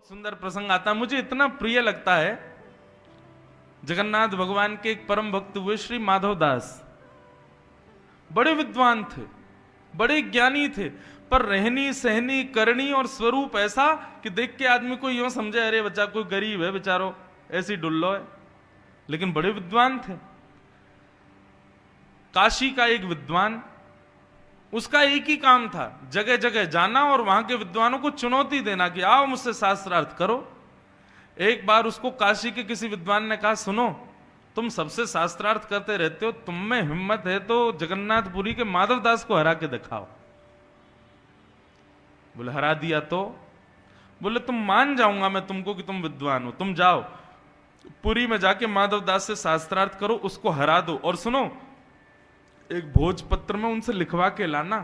सुंदर प्रसंग आता है, मुझे इतना प्रिय लगता है। जगन्नाथ भगवान के एक परम भक्त हुए श्री माधव दास, बड़े विद्वान थे, बड़े ज्ञानी थे, पर रहनी सहनी करनी और स्वरूप ऐसा कि देख के आदमी को यूं समझे अरे बच्चा कोई गरीब है बेचारो, ऐसी डुल्लो है, लेकिन बड़े विद्वान थे। काशी का एक विद्वान, उसका एक ही काम था जगह जगह जाना और वहां के विद्वानों को चुनौती देना कि आओ मुझसे शास्त्रार्थ करो। एक बार उसको काशी के किसी विद्वान ने कहा, सुनो तुम सबसे शास्त्रार्थ करते रहते हो, तुम में हिम्मत है तो जगन्नाथपुरी के माधव दास को हरा के दिखाओ। बोले हरा दिया तो? बोले तुम मान जाऊंगा मैं तुमको कि तुम विद्वान हो, तुम जाओ पुरी में जाके माधव दास से शास्त्रार्थ करो, उसको हरा दो, और सुनो एक भोजपत्र में उनसे लिखवा के लाना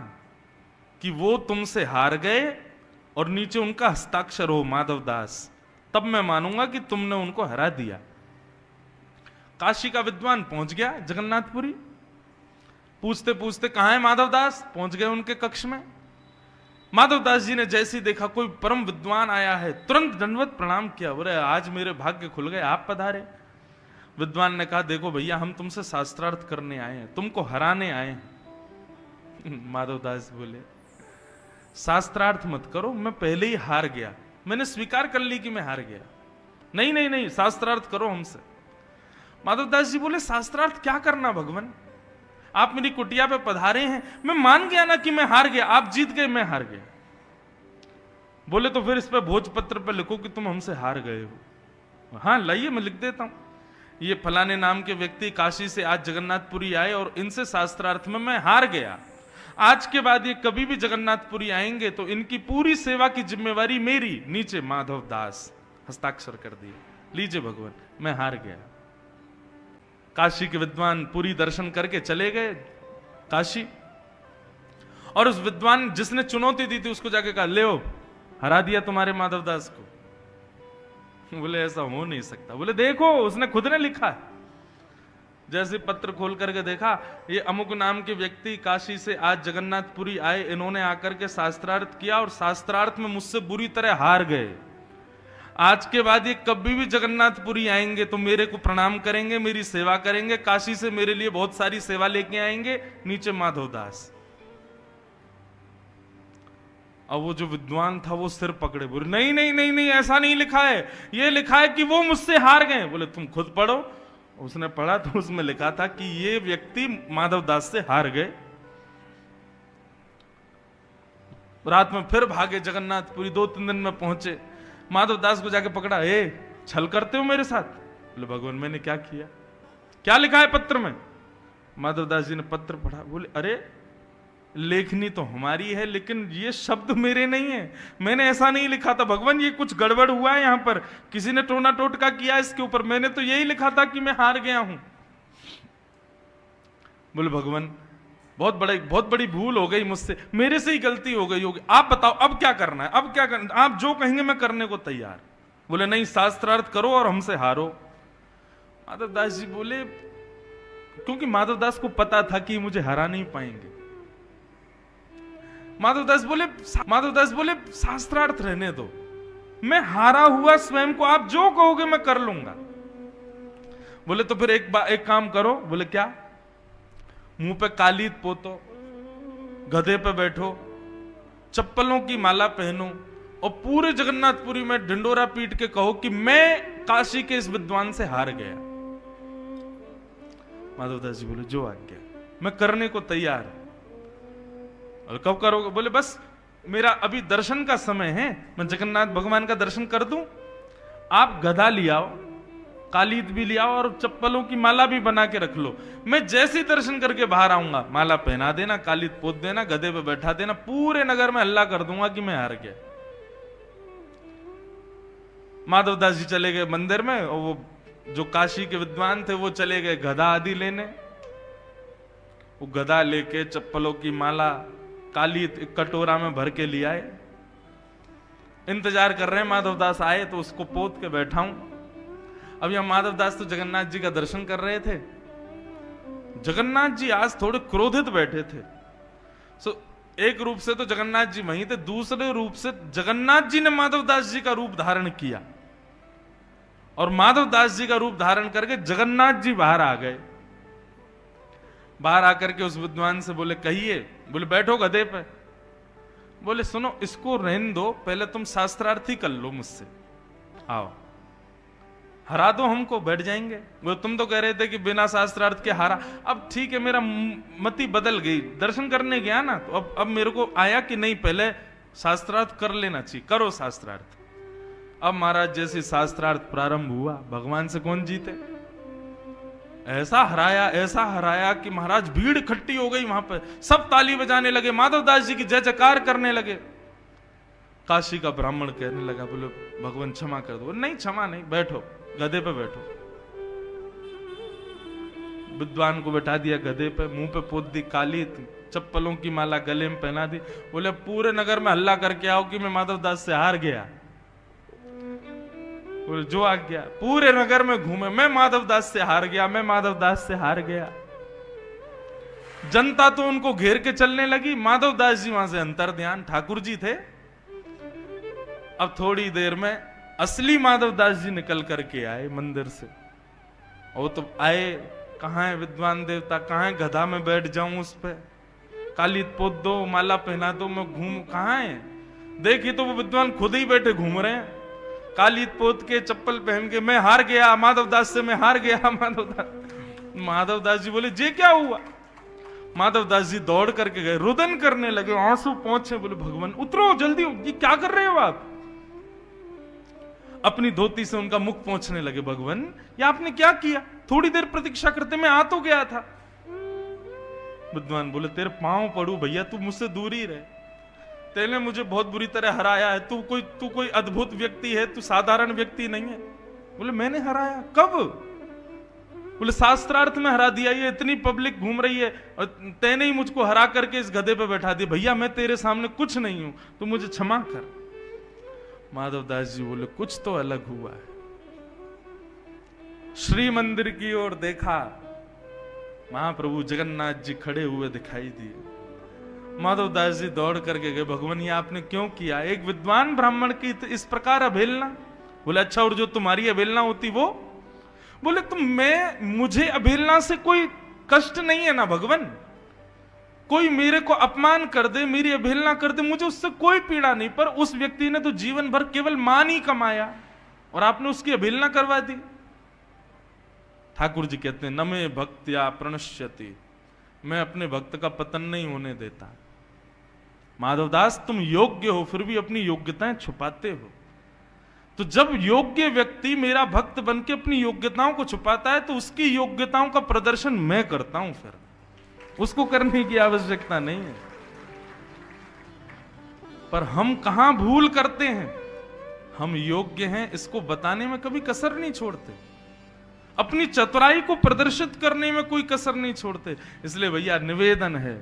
कि वो तुमसे हार गए और नीचे उनका हस्ताक्षर हो माधव दास, तब मैं मानूंगा कि तुमने उनको हरा दिया। काशी का विद्वान पहुंच गया जगन्नाथपुरी, पूछते पूछते कहां है माधव दास, पहुंच गए उनके कक्ष में। माधव दास जी ने जैसे देखा कोई परम विद्वान आया है, तुरंत दंडवत प्रणाम किया, बोले आज मेरे भाग्य खुल गए, आप पधारे। विद्वान ने कहा देखो भैया हम तुमसे शास्त्रार्थ करने आए हैं, तुमको हराने आए हैं। माधव दास बोले शास्त्रार्थ मत करो, मैं पहले ही हार गया, मैंने स्वीकार कर ली कि मैं हार गया। नहीं नहीं नहीं, शास्त्रार्थ करो हमसे। माधव दास जी बोले शास्त्रार्थ क्या करना भगवान, आप मेरी कुटिया पे पधारे हैं, मैं मान गया ना कि मैं हार गया, आप जीत गए मैं हार गया। बोले तो फिर इस पे भोजपत्र पे लिखो कि तुम हमसे हार गए हो। हाँ लाइए मैं लिख देता हूं, ये फलाने नाम के व्यक्ति काशी से आज जगन्नाथपुरी आए और इनसे शास्त्रार्थ में मैं हार गया, आज के बाद ये कभी भी जगन्नाथपुरी आएंगे तो इनकी पूरी सेवा की जिम्मेवारी मेरी। नीचे माधव दास हस्ताक्षर कर दिए, लीजिए भगवान मैं हार गया। काशी के विद्वान पूरी दर्शन करके चले गए काशी, और उस विद्वान जिसने चुनौती दी थी उसको जाके कहा ले हरा दिया तुम्हारे माधव दास को। बोले ऐसा हो नहीं सकता। बोले देखो उसने खुद ने लिखा है। जैसे पत्र खोल करके देखा, ये अमुक नाम के व्यक्ति काशी से आज जगन्नाथपुरी आए, इन्होंने आकर के शास्त्रार्थ किया और शास्त्रार्थ में मुझसे बुरी तरह हार गए, आज के बाद ये कभी भी जगन्नाथपुरी आएंगे तो मेरे को प्रणाम करेंगे, मेरी सेवा करेंगे, काशी से मेरे लिए बहुत सारी सेवा लेके आएंगे। नीचे माधव दास। अब वो जो विद्वान था वो सिर पकड़े, बोले नहीं नहीं नहीं नहीं ऐसा नहीं लिखा है, ये लिखा है कि वो मुझसे हार गए। बोले तुम खुद पढ़ो। उसने पढ़ा तो उसमें लिखा था कि ये व्यक्ति माधव दास से हार गए। रात में फिर भागे जगन्नाथपुरी, 2-3 दिन में पहुंचे, माधव दास को जाके पकड़ा, छल करते हो मेरे साथ? बोले भगवान मैंने क्या किया, क्या लिखा है पत्र में? माधव दास जी ने पत्र पढ़ा, बोले अरे लेखनी तो हमारी है लेकिन ये शब्द मेरे नहीं है, मैंने ऐसा नहीं लिखा था भगवान, ये कुछ गड़बड़ हुआ है, यहां पर किसी ने टोना टोटका किया इसके ऊपर, मैंने तो यही लिखा था कि मैं हार गया हूं। बोले भगवान बहुत बड़ी भूल हो गई मुझसे, मेरे से ही गलती हो गई होगी, आप बताओ अब क्या करना है, अब क्या करना, आप जो कहेंगे मैं करने को तैयार। बोले नहीं शास्त्रार्थ करो और हमसे हारो। माधव दास जी बोले, क्योंकि माधव दास को पता था कि मुझे हरा नहीं पाएंगे। माधव दास बोले शास्त्रार्थ रहने दो, मैं हारा हुआ स्वयं को, आप जो कहोगे मैं कर लूंगा। बोले तो फिर एक काम करो। बोले क्या? मुंह पे कालीत पोतो, गधे पे बैठो, चप्पलों की माला पहनो और पूरे जगन्नाथपुरी में ढिंडोरा पीट के कहो कि मैं काशी के इस विद्वान से हार गया। माधव दास जी बोले जो आज्ञा, मैं करने को तैयार हूं। और कब करोगे? बोले बस मेरा अभी दर्शन का समय है, मैं जगन्नाथ भगवान का दर्शन कर दूं, आप गधा लियाओ, कालीत भी लियाओ और चप्पलों की माला भी बना के रख लो, मैं जैसे दर्शन करके बाहर आऊंगा माला पहना देना, कालीत पोत देना, गधे पे बैठा देना, पूरे नगर में हल्ला कर दूंगा कि मैं हार गया। माधव दास जी चले गए मंदिर में और वो जो काशी के विद्वान थे वो चले गए गधा आदि लेने। वो गधा लेके चप्पलों की माला कालीत एक कटोरा में भर के ले आए। इंतजार कर रहे हैं माधव दास आए तो उसको पोत के बैठाऊं। अब यहां माधव दास तो जगन्नाथ जी का दर्शन कर रहे थे। जगन्नाथ जी आज थोड़े क्रोधित बैठे थे। सो एक रूप से तो जगन्नाथ जी वहीं थे, दूसरे रूप से जगन्नाथ जी ने माधवदास जी का रूप धारण किया और माधवदास जी का रूप धारण करके जगन्नाथ जी बाहर आ गए। बाहर आकर के उस विद्वान से बोले कहिए। बोले बैठो गधे पे। बोले सुनो, इसको रहने दो, पहले तुम शास्त्रार्थी कर लो मुझसे, आओ हरा दो हमको, बैठ जाएंगे। वो तुम तो कह रहे थे कि बिना शास्त्रार्थ के हारा। अब ठीक है, मेरा मति बदल गई, दर्शन करने गया ना, तो अब मेरे को आया कि नहीं पहले शास्त्रार्थ कर लेना चाहिए, करो शास्त्रार्थ। अब महाराज जैसे शास्त्रार्थ प्रारंभ हुआ, भगवान से कौन जीते। ऐसा हराया कि महाराज भीड़ इकट्ठी हो गई वहां पर, सब ताली बजाने लगे, माधवदास जी की जय जयकार करने लगे। काशी का ब्राह्मण कहने लगा, बोले भगवान क्षमा कर दो। नहीं क्षमा नहीं, बैठो गधे पे बैठो। विद्वान को बैठा दिया गधे पे, मुंह पे पोत दी काली, चप्पलों की माला गले में पहना दी। बोले पूरे नगर में हल्ला करके आओ कि मैं माधवदास से हार गया। बोले जो आ गया, पूरे नगर में घूमे, मैं माधवदास से हार गया, मैं माधवदास से हार गया। जनता तो उनको घेर के चलने लगी। माधवदास जी वहां से अंतर ध्यान, ठाकुर जी थे। अब थोड़ी देर में असली माधवदास जी निकल करके आए मंदिर से। वो तो आए, कहां है विद्वान देवता, कहां है, गधा में बैठ जाऊं उस पे, काली पोत दो, माला पहना दो, मैं घूम, कहां है। देखिए तो वो विद्वान खुद ही बैठे घूम रहे हैं, काली पोत के, चप्पल पहन के, मैं हार गया माधवदास से, मैं हार गया माधवदास जी बोले जे क्या हुआ। माधवदास जी दौड़ करके गए, रुदन करने लगे, आंसू पहुंचे। बोले भगवान उतरो जल्दी, ये क्या कर रहे हो आप। अपनी धोती से उनका मुख पहुंचने लगे। भगवान ये आपने क्या किया, थोड़ी देर प्रतीक्षा करते, मैं आ तो गया था। विद्वान बोले तेरे पांव पड़ू भैया, तू मुझसे दूर ही रहे, तेने मुझे बहुत बुरी तरह हराया है, तू कोई अद्भुत व्यक्ति है, तू साधारण व्यक्ति नहीं है। बोले मैंने हराया, कब। बोले शास्त्रार्थ में हरा दिया, ये इतनी पब्लिक घूम रही है और तेने ही मुझको हरा करके इस गधे पे बैठा दिया। भैया मैं तेरे सामने कुछ नहीं हूं, तू मुझे क्षमा कर। माधवदास जी बोले कुछ तो अलग हुआ है। श्री मंदिर की ओर देखा, महाप्रभु जगन्नाथ जी खड़े हुए दिखाई दिए। माधवदास जी दौड़ करके गए, भगवान ये आपने क्यों किया, एक विद्वान ब्राह्मण की इस प्रकार अवहेलना। बोले अच्छा, और जो तुम्हारी अवहेलना होती वो। बोले मुझे अवहेलना से कोई कष्ट नहीं है ना भगवान, कोई मेरे को अपमान कर दे, मेरी अवहेलना कर दे, मुझे उससे कोई पीड़ा नहीं, पर उस व्यक्ति ने तो जीवन भर केवल मान ही कमाया और आपने उसकी अवहेलना करवा दी। ठाकुर जी कहते हैं न मे भक्त्या प्रणश्यति, मैं अपने भक्त का पतन नहीं होने देता। माधवदास तुम योग्य हो, फिर भी अपनी योग्यताएं छुपाते हो। तो जब योग्य व्यक्ति मेरा भक्त बन के अपनी योग्यताओं को छुपाता है, तो उसकी योग्यताओं का प्रदर्शन मैं करता हूं, फिर उसको करने की आवश्यकता नहीं है। पर हम कहां भूल करते हैं, हम योग्य हैं इसको बताने में कभी कसर नहीं छोड़ते, अपनी चतुराई को प्रदर्शित करने में कोई कसर नहीं छोड़ते। इसलिए भैया निवेदन है,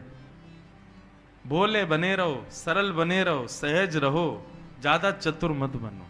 भोले बने रहो, सरल बने रहो, सहज रहो, ज्यादा चतुर मत बनो।